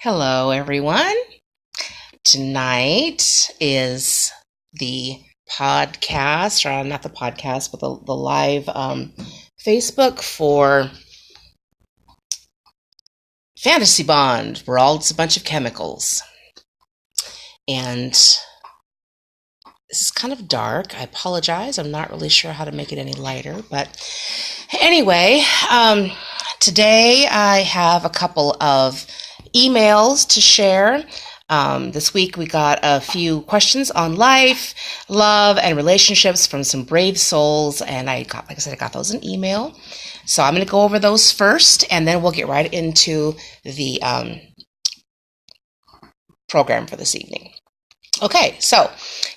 Hello, everyone. Tonight is the podcast, or not the podcast, but the live Facebook for Fantasy Bond, where all it's a bunch of chemicals. And this is kind of dark. I apologize. I'm not really sure how to make it any lighter. But anyway, today I have a couple of emails to share. This week we got a few questions on life, love, and relationships from some brave souls, and I got those in email. So I'm going to go over those first, and then we'll get right into the program for this evening. Okay, so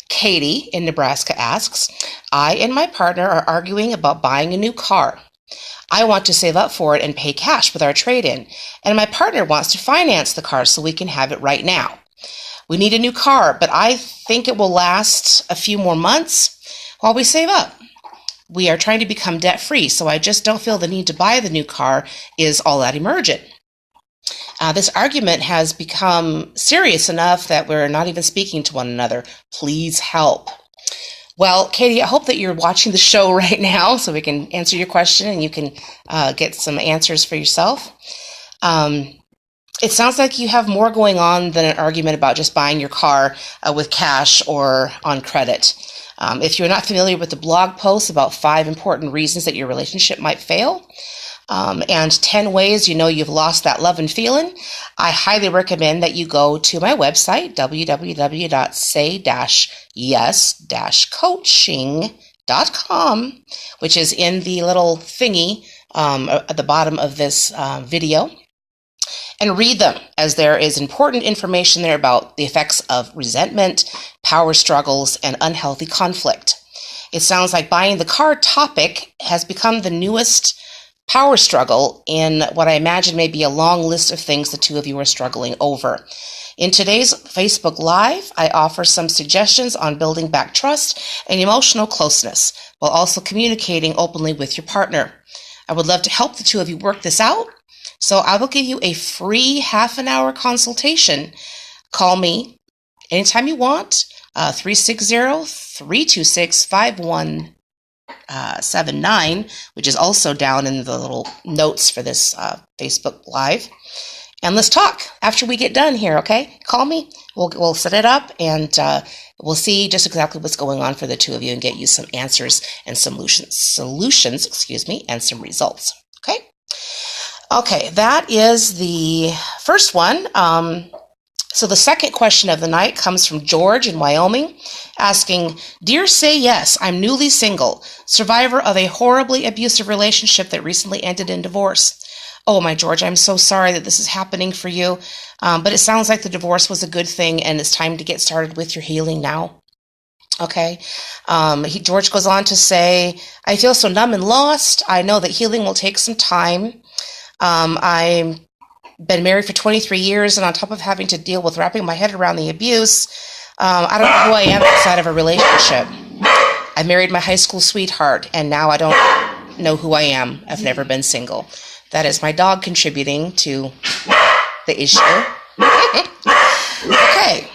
Katie in Nebraska asks, I and my partner are arguing about buying a new car. I want to save up for it and pay cash with our trade-in, and my partner wants to finance the car so we can have it right now. We need a new car, but I think it will last a few more months while we save up. We are trying to become debt-free, so I just don't feel the need to buy the new car is all that emergent. This argument has become serious enough that we're not even speaking to one another. Please help. Well, Katie, I hope that you're watching the show right now so we can answer your question and you can get some answers for yourself. It sounds like you have more going on than an argument about just buying your car with cash or on credit. If you're not familiar with the blog post about 5 important reasons that your relationship might fail, and 10 ways you know you've lost that love and feeling, I highly recommend that you go to my website, www.say-yes-coaching.com, which is in the little thingy at the bottom of this video, and read them, as there is important information there about the effects of resentment, power struggles, and unhealthy conflict. It sounds like buying the car topic has become the newest power struggle in what I imagine may be a long list of things the two of you are struggling over. In today's Facebook Live, I offer some suggestions on building back trust and emotional closeness while also communicating openly with your partner. I would love to help the two of you work this out, so I will give you a free half-an-hour consultation. Call me anytime you want, 360-326-5179, which is also down in the little notes for this Facebook Live. And let's talk after we get done here, okay? Call me. We'll set it up, and we'll see just exactly what's going on for the two of you and get you some answers and solutions, and some results, okay? Okay, that is the first one. So the second question of the night comes from George in Wyoming, asking, Dear Say Yes, I'm newly single, survivor of a horribly abusive relationship that recently ended in divorce. Oh, my George, I'm so sorry that this is happening for you, but it sounds like the divorce was a good thing, and it's time to get started with your healing now. Okay. George goes on to say, I feel so numb and lost. I know that healing will take some time. I've been married for 23 years, and on top of having to deal with wrapping my head around the abuse, I don't know who I am outside of a relationship. I married my high school sweetheart, and now I don't know who I am. I've never been single. That is my dog contributing to the issue. Okay.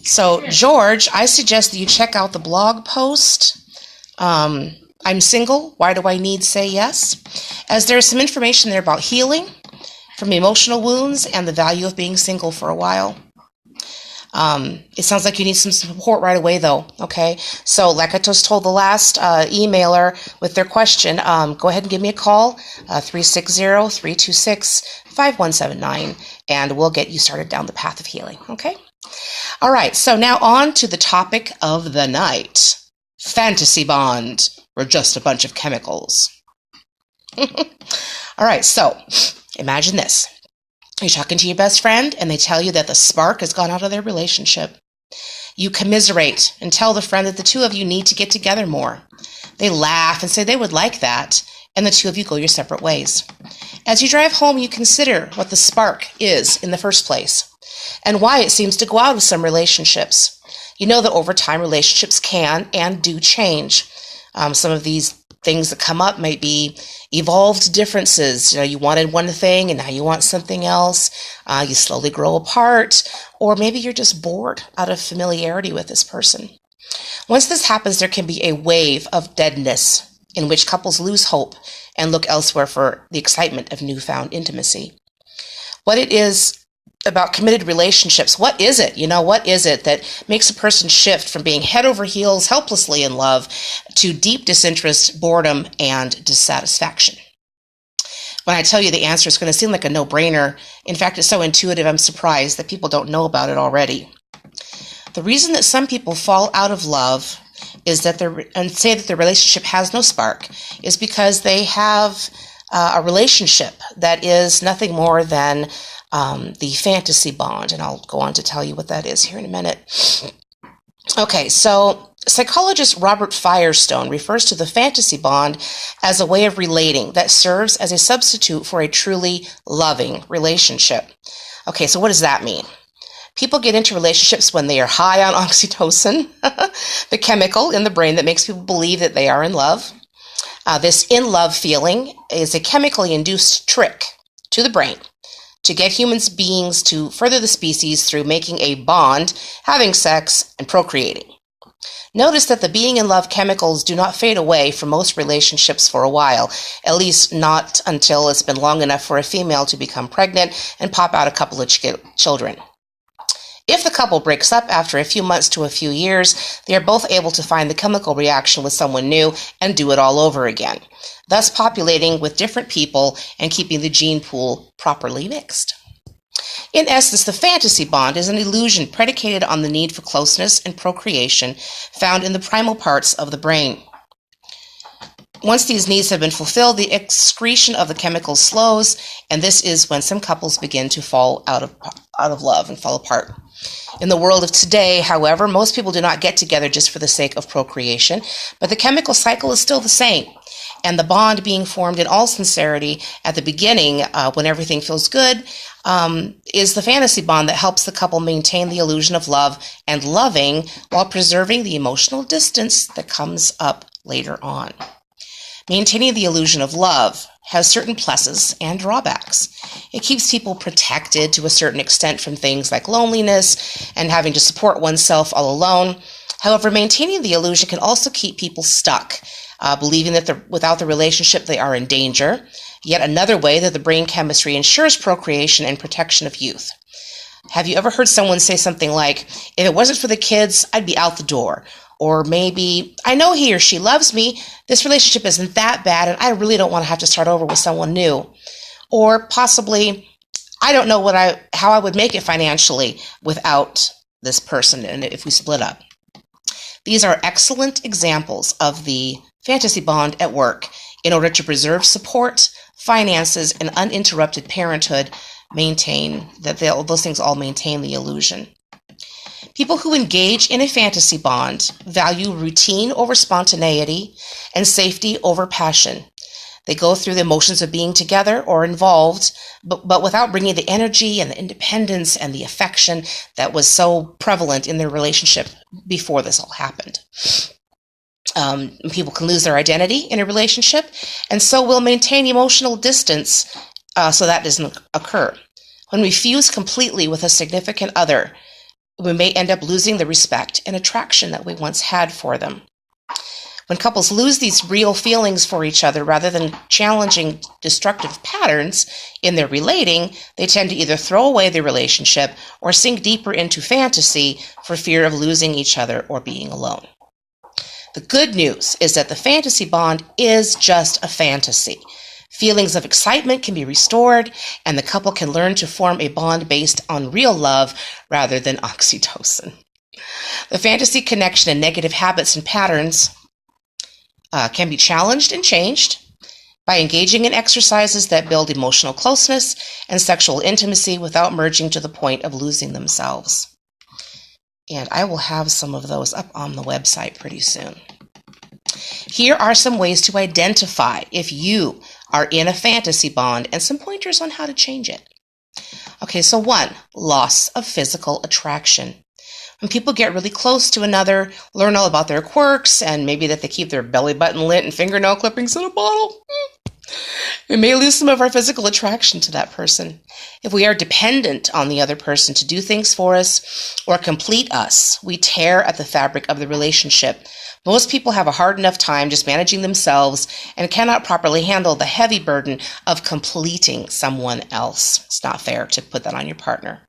So, George, I suggest that you check out the blog post. I'm single. Why do I need Say Yes? As there's some information there about healing from emotional wounds and the value of being single for a while. It sounds like you need some support right away, though, okay? So like I just told the last emailer with their question, go ahead and give me a call, 360-326-5179, and we'll get you started down the path of healing, okay? All right, so now on to the topic of the night. Fantasy Bond. We're just a bunch of chemicals. All right, so imagine this. You're talking to your best friend, and they tell you that the spark has gone out of their relationship. You commiserate and tell the friend that the two of you need to get together more. They laugh and say they would like that, and the two of you go your separate ways. As you drive home, you consider what the spark is in the first place, and why it seems to go out of some relationships. You know that over time, relationships can and do change. Some of these things that come up might be evolved differences. You wanted one thing and now you want something else. You slowly grow apart, or maybe you're just bored out of familiarity with this person. Once this happens, there can be a wave of deadness in which couples lose hope and look elsewhere for the excitement of newfound intimacy. What it is about committed relationships, what is it? What is it that makes a person shift from being head over heels, helplessly in love, to deep disinterest, boredom, and dissatisfaction? When I tell you the answer, it's going to seem like a no-brainer. In fact, it's so intuitive, I'm surprised that people don't know about it already. The reason that some people fall out of love is that and say that their relationship has no spark is because they have a relationship that is nothing more than the fantasy bond, and I'll go on to tell you what that is here in a minute. Okay, so psychologist Robert Firestone refers to the fantasy bond as a way of relating that serves as a substitute for a truly loving relationship. Okay, so what does that mean? People get into relationships when they are high on oxytocin, the chemical in the brain that makes people believe that they are in love. This in-love feeling is a chemically induced trick to the brain to get human beings to further the species through making a bond, having sex, and procreating. Notice that the being in love chemicals do not fade away from most relationships for a while, at least not until it's been long enough for a female to become pregnant and pop out a couple of children. If the couple breaks up after a few months to a few years, they are both able to find the chemical reaction with someone new and do it all over again, thus populating with different people and keeping the gene pool properly mixed. In essence, the fantasy bond is an illusion predicated on the need for closeness and procreation found in the primal parts of the brain. Once these needs have been fulfilled, the excretion of the chemicals slows, and this is when some couples begin to fall out of love and fall apart. In the world of today, however, most people do not get together just for the sake of procreation, but the chemical cycle is still the same. And the bond being formed in all sincerity at the beginning, when everything feels good, is the fantasy bond that helps the couple maintain the illusion of love and loving while preserving the emotional distance that comes up later on. Maintaining the illusion of love has certain pluses and drawbacks. It keeps people protected to a certain extent from things like loneliness and having to support oneself all alone. However, maintaining the illusion can also keep people stuck, believing that without the relationship they are in danger. Yet another way that the brain chemistry ensures procreation and protection of youth. Have you ever heard someone say something like, "If it wasn't for the kids, I'd be out the door"? Or maybe, "I know he or she loves me. This relationship isn't that bad, and I really don't want to have to start over with someone new." Or possibly, "I don't know how I would make it financially without this person, and if we split up." These are excellent examples of the fantasy bond at work in order to preserve support, finances, and uninterrupted parenthood. Those things all maintain the illusion. People who engage in a fantasy bond value routine over spontaneity and safety over passion. They go through the emotions of being together or involved, but without bringing the energy and the independence and the affection that was so prevalent in their relationship before this all happened. People can lose their identity in a relationship, and so will maintain emotional distance so that doesn't occur. When we fuse completely with a significant other, we may end up losing the respect and attraction that we once had for them. When couples lose these real feelings for each other rather than challenging destructive patterns in their relating, they tend to either throw away the relationship or sink deeper into fantasy for fear of losing each other or being alone. The good news is that the fantasy bond is just a fantasy. Feelings of excitement can be restored, and the couple can learn to form a bond based on real love rather than oxytocin. The fantasy connection and negative habits and patterns can be challenged and changed by engaging in exercises that build emotional closeness and sexual intimacy without merging to the point of losing themselves. And I will have some of those up on the website pretty soon. Here are some ways to identify if you are in a fantasy bond and some pointers on how to change it. Okay, so 1, loss of physical attraction. When people get really close to another, learn all about their quirks, and maybe that they keep their belly button lint and fingernail clippings in a bottle, we may lose some of our physical attraction to that person. If we are dependent on the other person to do things for us or complete us, we tear at the fabric of the relationship. Most people have a hard enough time just managing themselves and cannot properly handle the heavy burden of completing someone else. It's not fair to put that on your partner.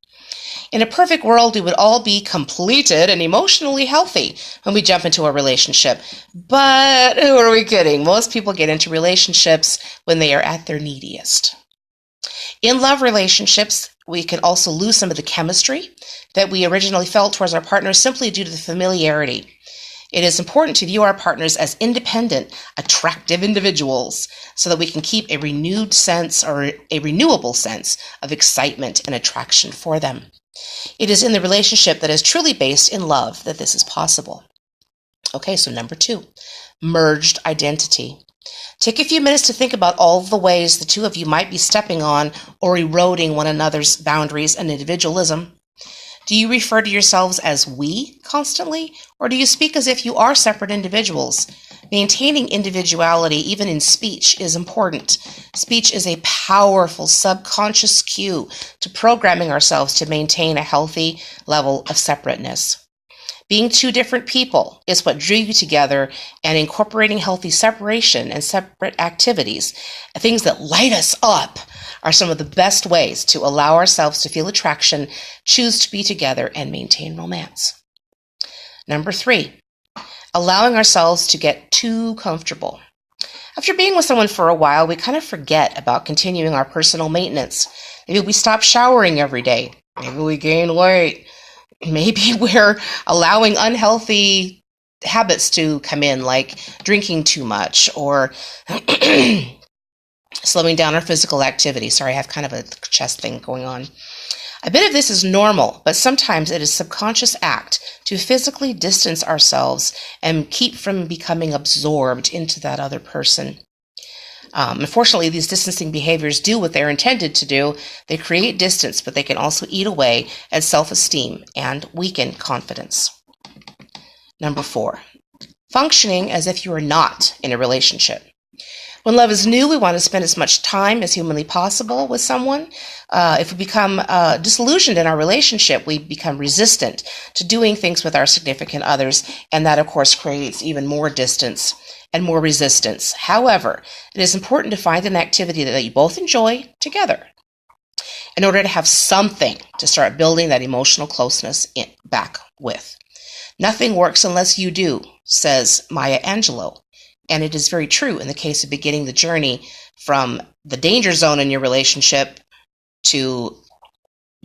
In a perfect world, we would all be completed and emotionally healthy when we jump into a relationship. But who are we kidding? Most people get into relationships when they are at their neediest. In love relationships, we can also lose some of the chemistry that we originally felt towards our partners simply due to the familiarity. It is important to view our partners as independent, attractive individuals so that we can keep a renewed sense or a renewable sense of excitement and attraction for them. It is in the relationship that is truly based in love that this is possible. Okay, so number 2, merged identity. Take a few minutes to think about all the ways the two of you might be stepping on or eroding one another's boundaries and individualism. Do you refer to yourselves as we constantly, or do you speak as if you are separate individuals? Maintaining individuality, even in speech, is important. Speech is a powerful subconscious cue to programming ourselves to maintain a healthy level of separateness. Being two different people is what drew you together, and incorporating healthy separation and separate activities, things that light us up, are some of the best ways to allow ourselves to feel attraction, choose to be together, and maintain romance. Number 3, allowing ourselves to get too comfortable. After being with someone for a while, we kind of forget about continuing our personal maintenance. Maybe we stop showering every day. Maybe we gain weight. Maybe we're allowing unhealthy habits to come in, like drinking too much or slowing down our physical activity. Sorry, I have kind of a chest thing going on. A bit of this is normal, but sometimes it is a subconscious act to physically distance ourselves and keep from becoming absorbed into that other person. Unfortunately, these distancing behaviors do what they're intended to do. They create distance, but they can also eat away at self-esteem and weaken confidence. Number 4, functioning as if you are not in a relationship. When love is new, we want to spend as much time as humanly possible with someone. If we become disillusioned in our relationship, we become resistant to doing things with our significant others, and that, of course, creates even more distance and more resistance. However, it is important to find an activity that you both enjoy together in order to have something to start building that emotional closeness back with. Nothing works unless you do, says Maya Angelou. And it is very true in the case of beginning the journey from the danger zone in your relationship to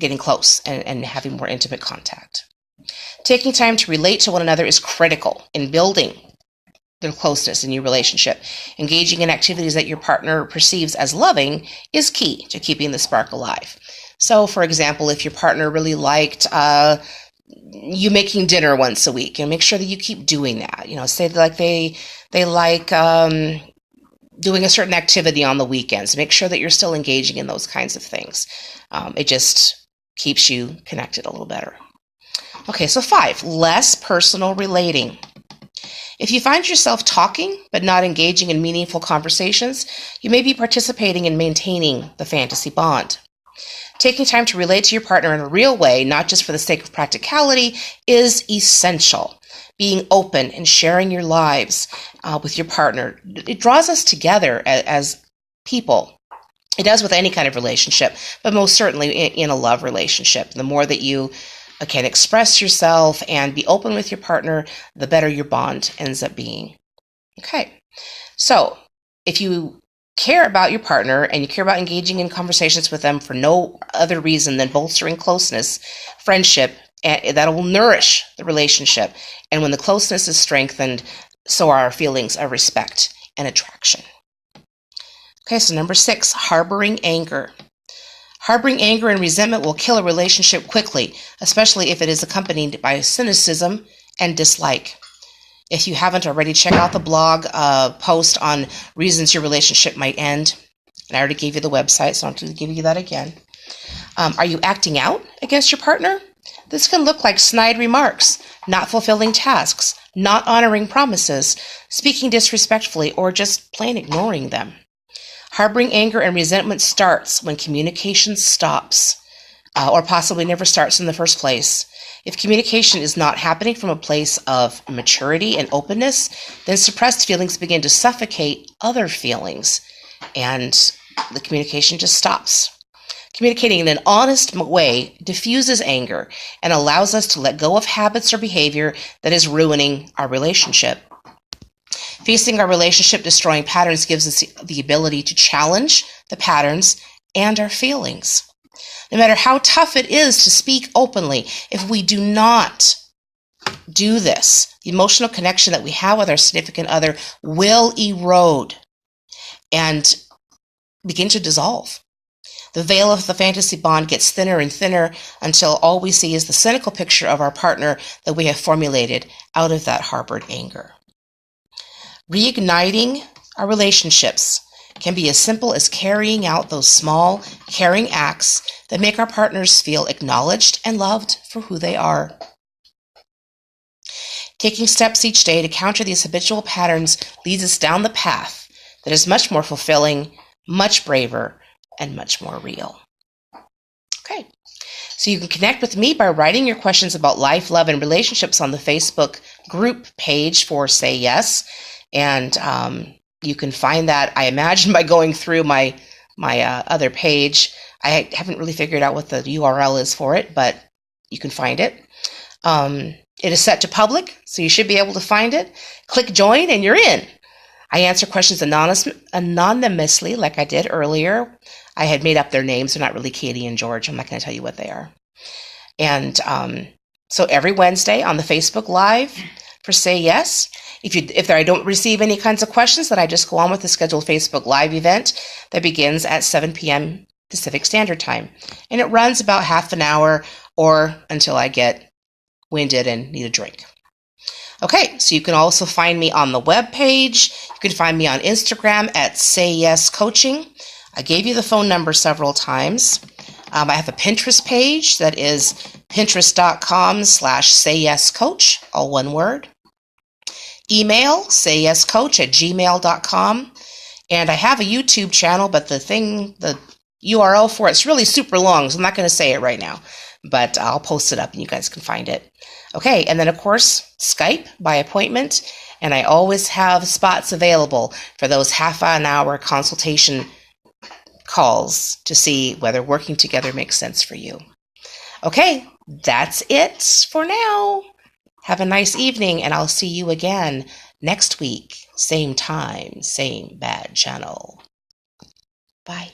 getting close and having more intimate contact. Taking time to relate to one another is critical in building the closeness in your relationship. Engaging in activities that your partner perceives as loving is key to keeping the spark alive. So, for example, if your partner really liked you making dinner once a week, and make sure that you keep doing that. Say like they like doing a certain activity on the weekends. Make sure that you're still engaging in those kinds of things. It just keeps you connected a little better. Okay, so 5, less personal relating. If you find yourself talking but not engaging in meaningful conversations, you may be participating in maintaining the fantasy bond. Taking time to relate to your partner in a real way, not just for the sake of practicality, is essential. Being open and sharing your lives with your partner, it draws us together as people. It does with any kind of relationship, but most certainly in a love relationship. The more that you can express yourself and be open with your partner, the better your bond ends up being. Okay, so if you care about your partner and you care about engaging in conversations with them for no other reason than bolstering closeness, friendship, and that will nourish the relationship. And when the closeness is strengthened, so are our feelings of respect and attraction. Okay, so number 6, harboring anger. Harboring anger and resentment will kill a relationship quickly, especially if it is accompanied by cynicism and dislike. If you haven't already, check out the blog post on reasons your relationship might end. And I already gave you the website, so I don't have to give you that again. Are you acting out against your partner? This can look like snide remarks, not fulfilling tasks, not honoring promises, speaking disrespectfully, or just plain ignoring them. Harboring anger and resentment starts when communication stops, or possibly never starts in the first place. If communication is not happening from a place of maturity and openness, then suppressed feelings begin to suffocate other feelings, and the communication just stops. Communicating in an honest way diffuses anger and allows us to let go of habits or behavior that is ruining our relationship. Facing our relationship-destroying patterns gives us the ability to challenge the patterns and our feelings. No matter how tough it is to speak openly, if we do not do this, the emotional connection that we have with our significant other will erode and begin to dissolve. The veil of the fantasy bond gets thinner and thinner until all we see is the cynical picture of our partner that we have formulated out of that harbored anger. Reigniting our relationships can be as simple as carrying out those small, caring acts that make our partners feel acknowledged and loved for who they are. Taking steps each day to counter these habitual patterns leads us down the path that is much more fulfilling, much braver, and much more real. Okay, so you can connect with me by writing your questions about life, love, and relationships on the Facebook group page for Say Yes. And you can find that, I imagine, by going through my other page. I haven't really figured out what the URL is for it, but you can find it. It is set to public, so you should be able to find it. Click join and you're in. I answer questions anonymously like I did earlier. I had made up their names. They're not really Katie and George. I'm not going to tell you what they are. And so every Wednesday on the Facebook Live for Say Yes, if I don't receive any kinds of questions, then I just go on with the scheduled Facebook Live event that begins at 7 p.m. Pacific Standard Time. And it runs about half an hour or until I get winded and need a drink. Okay, so you can also find me on the web page. You can find me on Instagram at Say Yes Coaching. I gave you the phone number several times. I have a Pinterest page that is pinterest.com/sayyescoach, all one word. Email sayyescoach@gmail.com. And I have a YouTube channel, but the URL for it's really super long, so I'm not going to say it right now. But I'll post it up and you guys can find it. Okay, and then of course, Skype by appointment. And I always have spots available for those half an hour consultation calls to see whether working together makes sense for you. Okay, that's it for now. Have a nice evening, and I'll see you again next week. Same time, same bad channel. Bye.